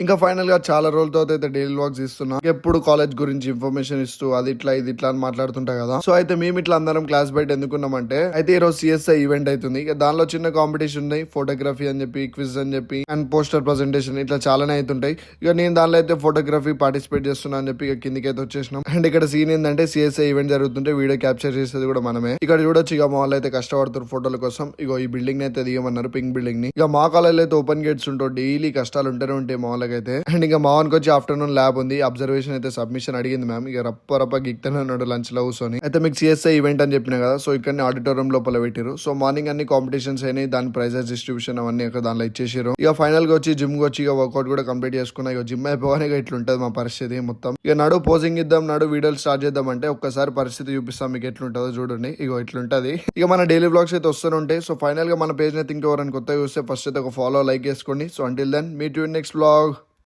ఇంకా ఫైనల్ గా చాలా రోజులతో అయితే డైలీ వ్లాగ్స్ ఇస్తున్నా. ఎప్పుడు కాలేజ్ గురించి ఇన్ఫర్మేషన్ ఇస్తూ అది ఇట్లా ఇది ఇట్లా అని మాట్లాడుతుంటా కదా. సో అయితే మేము ఇట్లా అందరం క్లాస్ బయట ఎందుకున్నామంటే, అయితే ఈ రోజు సిఎస్ఐ ఈవెంట్ అవుతుంది. ఇక దానిలో చిన్న కాంపిటీషన్ ఉన్నాయి. ఫోటోగ్రఫీ అని చెప్పి, క్విజ్ అని చెప్పి, అండ్ పోస్టర్ ప్రెజెంటేషన్ ఇట్లా చాలానే అవుతుంటాయి. ఇక నేను దానిలో అయితే ఫోటోగ్రఫీ పార్టిసిపేట్ చేస్తున్నా అని చెప్పి ఇక కిందికి అయితే వచ్చేసినాం. అండ్ ఇక్కడ సీన్ ఏంటంటే, సిఎస్ఐ ఈవెంట్ జరుగుతుంటే వీడియో క్యాప్చర్ చేసేది కూడా మనమే. ఇక్కడ చూడొచ్చు ఇక మా వాళ్ళు అయితే కష్టపడుతారు ఫోటోల కోసం. ఇగో ఈ బిల్డింగ్ అయితే దిగమన్నారు, పింక్ బిల్డింగ్ ని. ఇక మా కాలేజ్ అయితే ఓపెన్ గేట్స్ ఉంటావు, డైలీ కష్టాలు ఉంటూనే ఉంటాయి మా వాళ్ళకైతే. అండ్ ఇంకా మావన్కి వచ్చి ఆఫ్టర్నూన్ ల్యాబ్ ఉంది, అబ్జర్వేషన్ అయితే సబ్మిషన్ అడిగింది మ్యామ్. ఇక రప్ప గిక్తనే ఉన్నాడు లంచ్ లో కూర్చొని. అయితే మీకు సిఎస్ఐ ఈవెంట్ అని చెప్పినా కదా, సో ఇక్కడ ఆడిటోరియం లోపల పెట్టారు. సో మార్నింగ్ అన్ని కాంపిటీషన్స్ అయినాయి, దాని ప్రైజెస్ డిస్ట్రిబ్యూషన్ అవన్నీ ఇక్కడ దానిలో ఇచ్చేసారు. ఇక ఫైనల్ గా వచ్చి జిమ్ కి వచ్చి ఇక వర్కౌట్ కూడా కంప్లీట్ చేసుకున్నా. ఇక జిమ్ అయిపోగానే ఇట్లుంటది మా పరిస్థితి మొత్తం. ఇక నడు పోజింగ్ ఇద్దాం, నడు వీడియోలు స్టార్ట్ చేద్దాం అంటే ఒక్కసారి పరిస్థితి చూపిస్తాం మీకు ఎట్లుంటుందో చూడండి. ఇక ఇట్లుంటది. ఇక మన డైలీ వ్లాగ్స్ అయితే వస్తూనే ఉంటాయి. సో ఫైనల్ గా మన పేజ్ ని థింక్ ఎవరైనా కొత్తగా చూస్తే ఫస్ట్ అయితే ఒక ఫాలో, లైక్ చేసుకోండి. So until then meet you next vlog.